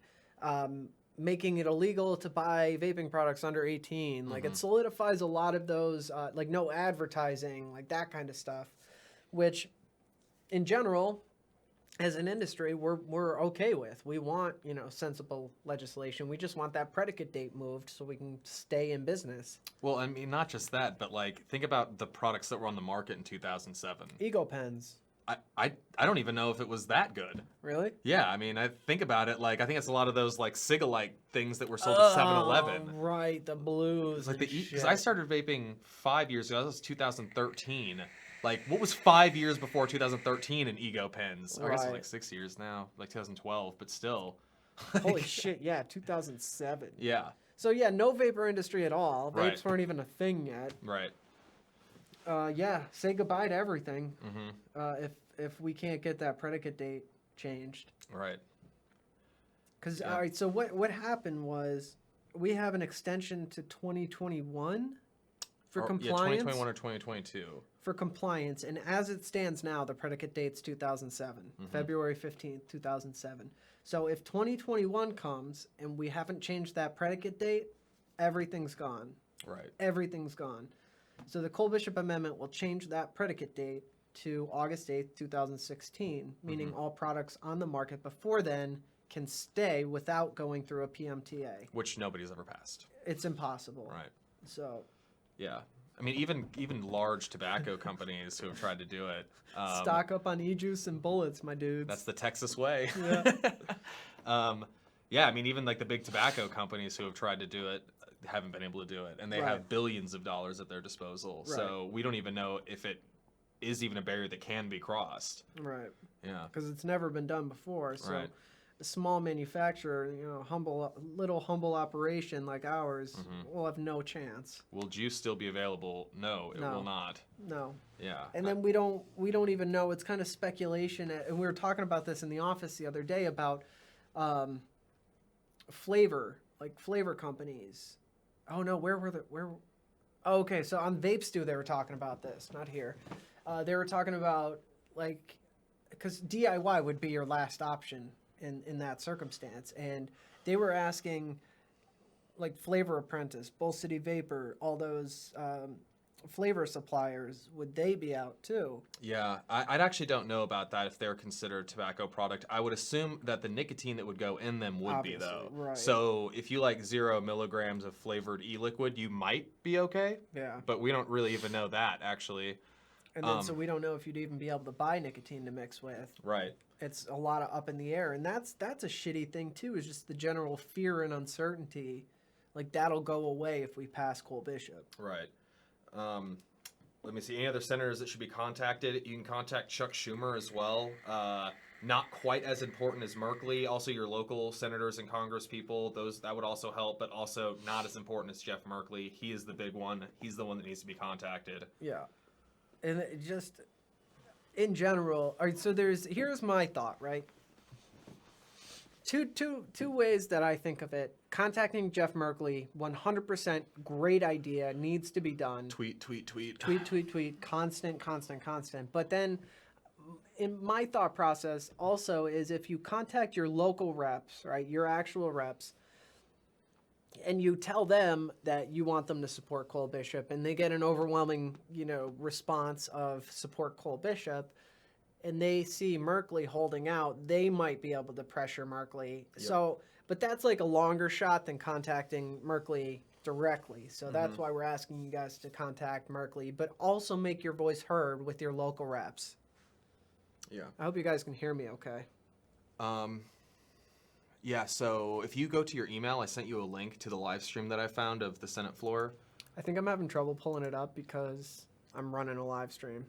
A: making it illegal to buy vaping products under 18. Like it solidifies a lot of those, like no advertising, like that kind of stuff, which in general, as an industry, we're okay with. We want, sensible legislation. We just want that predicate date moved so we can stay in business.
C: Well, I mean, not just that, but like think about the products that were on the market in 2007.
A: Ego pens.
C: I don't even know if it was that good.
A: Really?
C: Yeah, I mean, I think about it, like I think it's a lot of those like Cigalite things that were sold at 7-Eleven.
A: Right, the blues.
C: Like
A: and
C: because I started vaping 5 years ago. That was 2013. Like, what was 5 years before 2013 in Ego pens? I guess it's
A: Right.
C: like 6 years now, like 2012, but still.
A: Holy shit! Yeah, 2007.
C: Yeah.
A: So yeah, no vapor industry at all.
C: Right.
A: Vapes weren't even a thing yet.
C: Right.
A: Yeah, say goodbye to everything.
C: Mm-hmm.
A: If we can't get that predicate date changed.
C: Right.
A: Because
C: Yeah.
A: all right, so what happened was we have an extension to 2021 for
C: Yeah,
A: compliance.
C: 2021 or 2022.
A: For compliance, and as it stands now, the predicate date's 2007, February 15th, 2007. So if 2021 comes and we haven't changed that predicate date, everything's gone.
C: Right.
A: Everything's gone. So the Cole-Bishop Amendment will change that predicate date to August 8th, 2016, meaning all products on the market before then can stay without going through a PMTA.
C: Which nobody's ever passed.
A: It's impossible.
C: Right.
A: So
C: Yeah. I mean, even large tobacco companies who have tried to do it.
A: stock up on e-juice and bullets, my dudes.
C: That's the Texas way.
A: Yeah.
C: Yeah, I mean, even like the big tobacco companies who have tried to do it haven't been able to do it. And they
A: Right.
C: have billions of dollars at their disposal.
A: Right.
C: So we don't even know if it is even a barrier that can be crossed.
A: Right.
C: Yeah.
A: Because it's never been done before. So
C: Right.
A: a small manufacturer, humble operation like ours will have no chance.
C: Will juice still be available? No, it
A: No.
C: will not.
A: No.
C: Yeah.
A: And then we don't even know. It's kind of speculation. And we were talking about this in the office the other day about flavor companies. Oh no, Oh, okay, so on Vape Stew they were talking about this, not here. They were talking about because DIY would be your last option in that circumstance, and they were asking like Flavor Apprentice, Bull City Vapor, all those flavor suppliers, would they be out too?
C: Yeah, I actually don't know about that if they're considered tobacco product. I would assume that the nicotine that would go in them would
A: Obviously,
C: be, though.
A: right.
C: So if you like 0 milligrams of flavored e-liquid, you might be okay.
A: Yeah.
C: But we don't really even know that, actually.
A: And then so we don't know if you'd even be able to buy nicotine to mix with.
C: Right.
A: It's a lot of up in the air, and that's a shitty thing too. Is just the general fear and uncertainty, like that'll go away if we pass Cole-Bishop.
C: Right. Let me see. Any other senators that should be contacted? You can contact Chuck Schumer as well. Not quite as important as Merkley. Also, your local senators and Congress people. That would also help, but also not as important as Jeff Merkley. He is the big one. He's the one that needs to be contacted.
A: Yeah, and it just in general. All right. So here's my thought. Right. Two ways that I think of it. Contacting Jeff Merkley, 100% great idea, needs to be done.
C: Tweet.
A: Tweet, constant. But then in my thought process also is if you contact your local reps, right, your actual reps, and you tell them that you want them to support Cole-Bishop and they get an overwhelming, response of support Cole-Bishop, and they see Merkley holding out, they might be able to pressure Merkley. Yep. So, but that's like a longer shot than contacting Merkley directly. So that's why we're asking you guys to contact Merkley, but also make your voice heard with your local reps.
C: Yeah.
A: I hope you guys can hear me okay.
C: Yeah, so if you go to your email, I sent you a link to the live stream that I found of the Senate floor.
A: I think I'm having trouble pulling it up because I'm running a live stream.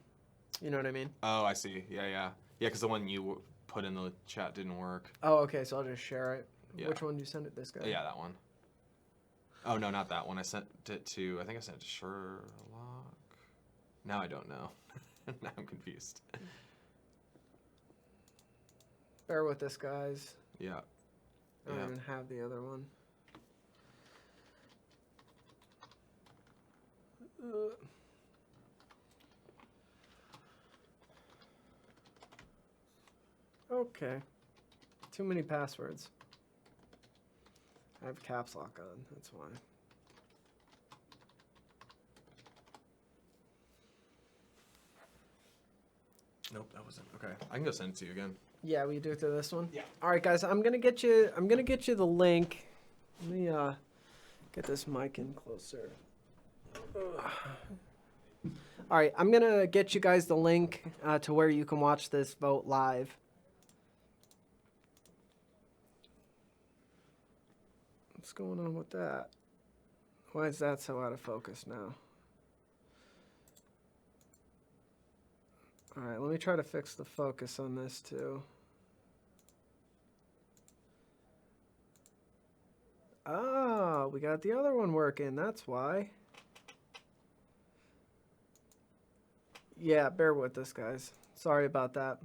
A: You know what I mean?
C: Oh, I see. Yeah. Yeah, because the one you put in the chat didn't work.
A: Oh, okay, so I'll just share it.
C: Yeah.
A: Which one did you send it, this guy?
C: Yeah, that one. Oh, no, not that one. I sent it to Sherlock. Now I don't know. Now I'm confused.
A: Bear with this, guys.
C: Yeah.
A: I don't even have the other one. Okay. Too many passwords. I have caps lock on, that's why.
C: Nope, that wasn't. Okay. I can go send it to you again.
A: Yeah, we do it to this one?
C: Yeah.
A: All right, guys, I'm gonna get you the link. Let me get this mic in closer. Ugh. All right, I'm gonna get you guys the link to where you can watch this vote live. What's going on with that? Why is that so out of focus now? All right, let me try to fix the focus on this too. Oh, Oh, we got the other one working. That's why. Yeah, bear with us, guys. Sorry about that.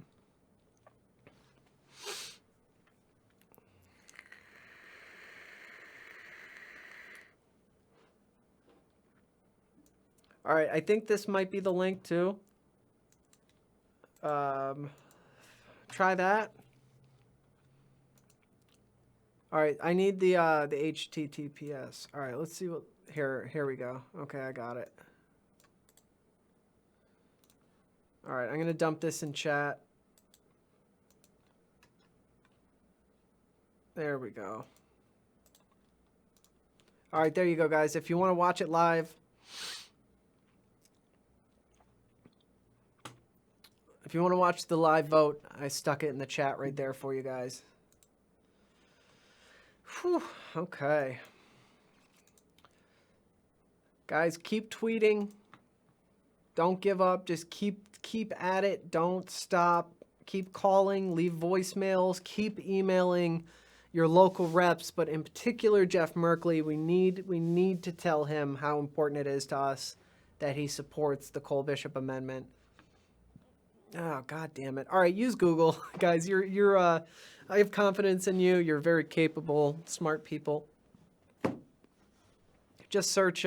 A: All right, I think this might be the link too. Try that. All right, I need the HTTPS. All right, let's see what here we go. Okay, I got it. All right, I'm going to dump this in chat. There we go. All right, there you go, guys. If you want to watch it live, if you want to watch the live vote, I stuck it in the chat right there for you guys. Whew, okay. Guys, keep tweeting. Don't give up. Just keep at it. Don't stop. Keep calling. Leave voicemails. Keep emailing your local reps, but in particular Jeff Merkley. We need to tell him how important it is to us that he supports the Cole Bishop Amendment. Oh, God damn it. All right, use Google. Guys, you're I have confidence in you. You're very capable, smart people. Just search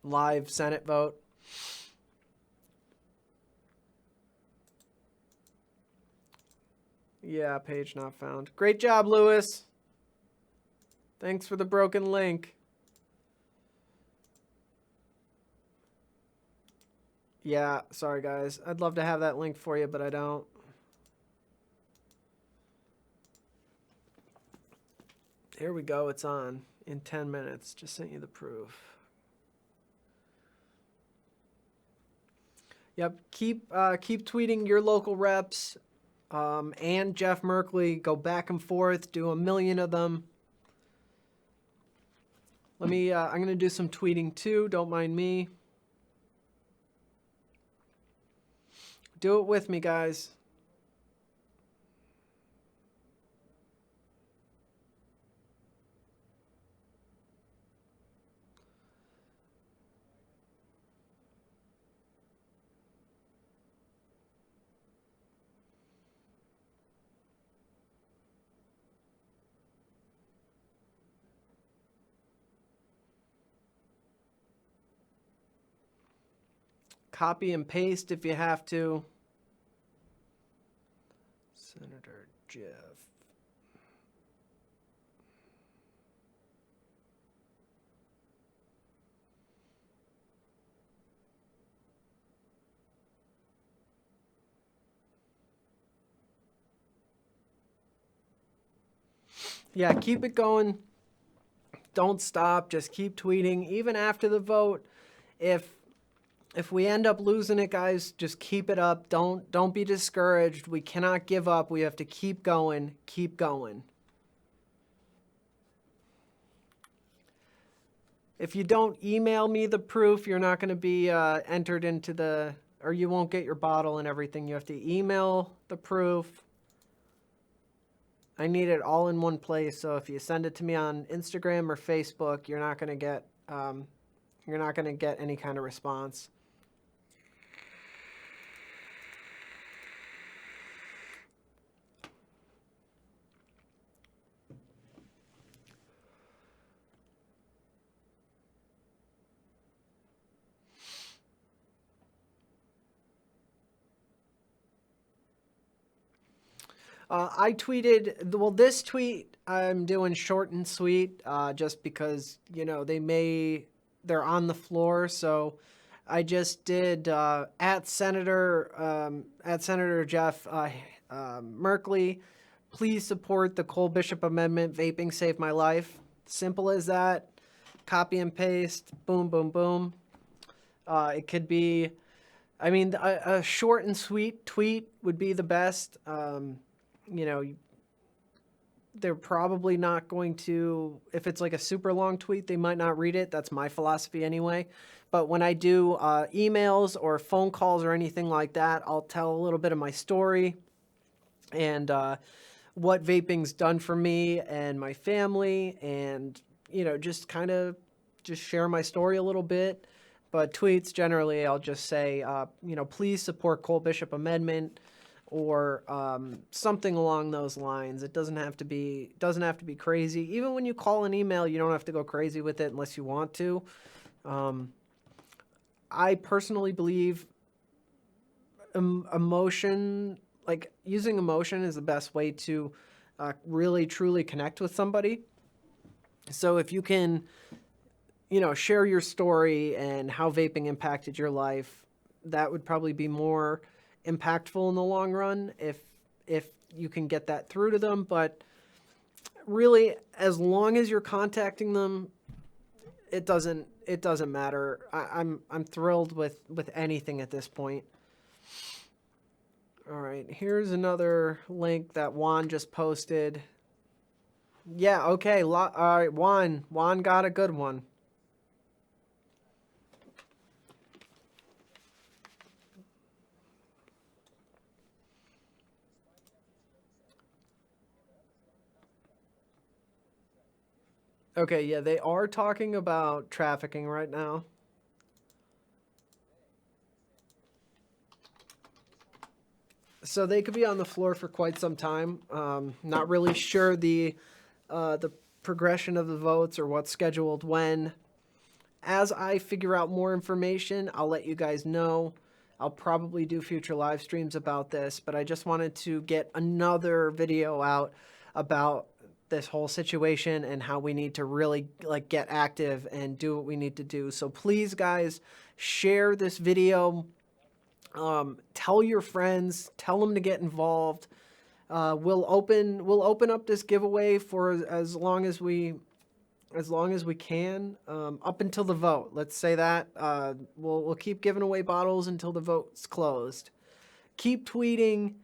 A: live Senate vote. Yeah, page not found. Great job, Lewis. Thanks for the broken link. Yeah, sorry guys. I'd love to have that link for you, but I don't. Here we go. It's on in 10 minutes. Just sent you the proof. Yep. Keep tweeting your local reps and Jeff Merkley. Go back and forth. Do 1 million of them. Let me. I'm gonna do some tweeting too. Don't mind me. Do it with me, guys. Copy and paste if you have to. Senator Jeff. Yeah, keep it going. Don't stop. Just keep tweeting. Even after the vote, if we end up losing it, guys, just keep it up. Don't be discouraged. We cannot give up. We have to keep going. Keep going. If you don't email me the proof, you're not going to be entered into the, or you won't get your bottle and everything. You have to email the proof. I need it all in one place. So if you send it to me on Instagram or Facebook, you're not going to get any kind of response. I tweeted, well, this tweet I'm doing short and sweet, just because, you know, they're on the floor. So I just did, at Senator Jeff Merkley, please support the Cole Bishop Amendment. Vaping saved my life. Simple as that. Copy and paste. Boom, boom, boom. It could be, I mean, a short and sweet tweet would be the best. You know, they're probably not going to, if it's like a super long tweet, they might not read it. That's my philosophy anyway. But when I do emails or phone calls or anything like that, I'll tell a little bit of my story and what vaping's done for me and my family and just kind of just share my story a little bit. But tweets, generally, I'll just say, please support Cole Bishop Amendment or something along those lines. It doesn't have to be crazy. Even when you call an email, you don't have to go crazy with it unless you want to. I personally believe emotion, like using emotion, is the best way to really truly connect with somebody. So if you can, share your story and how vaping impacted your life, that would probably be more impactful in the long run if you can get that through to them. But really, as long as you're contacting them, it doesn't matter. I'm thrilled with anything at this point. All right, here's another link that Juan just posted. Yeah, okay. All right, Juan got a good one. Okay, yeah, they are talking about trafficking right now. So they could be on the floor for quite some time. Not really sure the progression of the votes or what's scheduled when. As I figure out more information, I'll let you guys know. I'll probably do future live streams about this, but I just wanted to get another video out about this whole situation and how we need to really get active and do what we need to do. So please, guys, share this video. Tell your friends, tell them to get involved. We'll open up this giveaway for as long as we can, up until the vote. Let's say that. We'll keep giving away bottles until the vote's closed. Keep tweeting.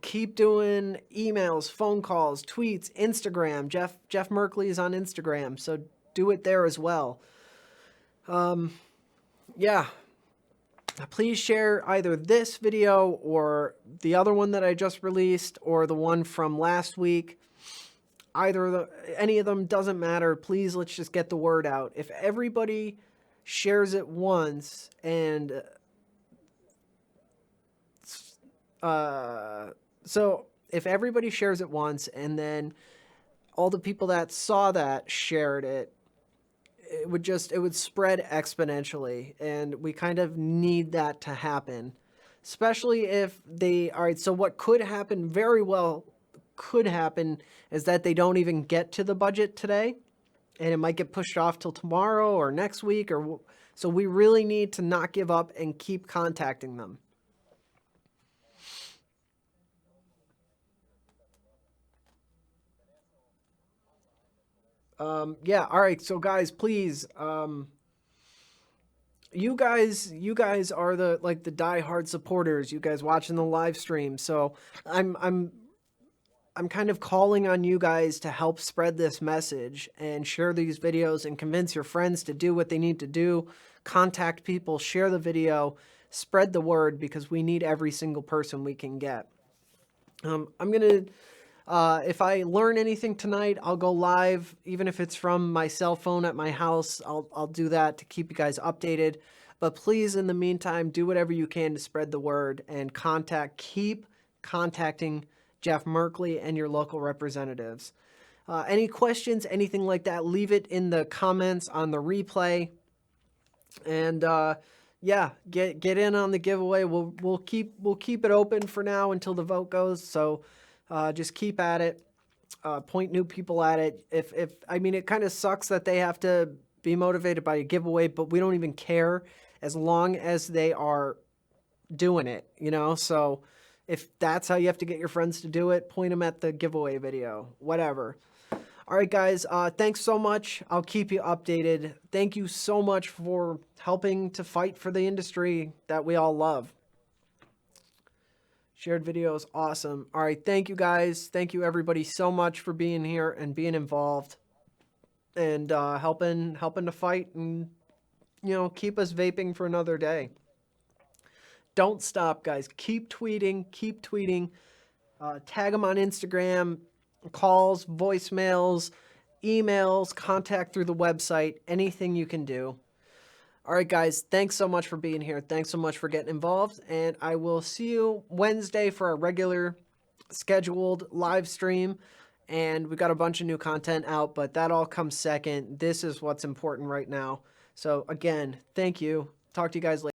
A: Keep doing emails, phone calls, tweets, Instagram. Jeff Merkley is on Instagram, so do it there as well. Yeah. Please share either this video or the other one that I just released or the one from last week. Any of them doesn't matter. Please, let's just get the word out. If everybody shares it once and so if everybody shares it once and then all the people that saw that shared it, it would spread exponentially, and we kind of need that to happen, especially if all right, so what could happen, very well could happen, is that they don't even get to the budget today, and it might get pushed off till tomorrow or next week, so we really need to not give up and keep contacting them. Yeah, all right, so guys, please, you guys are the diehard supporters. You guys watching the live stream. So I'm kind of calling on you guys to help spread this message and share these videos and convince your friends to do what they need to do. Contact people, share the video, spread the word, because we need every single person we can get. I'm gonna. If I learn anything tonight, I'll go live, even if it's from my cell phone at my house. I'll do that to keep you guys updated. But please, in the meantime, do whatever you can to spread the word and keep contacting Jeff Merkley and your local representatives. Any questions, anything like that, leave it in the comments on the replay. And yeah, get in on the giveaway. We'll keep it open for now until the vote goes. So. Just keep at it. Point new people at it. I mean, it kind of sucks that they have to be motivated by a giveaway, but we don't even care as long as they are doing it, So if that's how you have to get your friends to do it, point them at the giveaway video, whatever. All right, guys, thanks so much. I'll keep you updated. Thank you so much for helping to fight for the industry that we all love. Shared video is awesome. All right, thank you guys. Thank you everybody so much for being here and being involved and helping to fight and keep us vaping for another day. Don't stop, guys. Keep tweeting. Tag them on Instagram. Calls, voicemails, emails, contact through the website, anything you can do. All right, guys, thanks so much for being here. Thanks so much for getting involved. And I will see you Wednesday for our regular scheduled live stream. And we've got a bunch of new content out, but that all comes second. This is what's important right now. So, again, thank you. Talk to you guys later.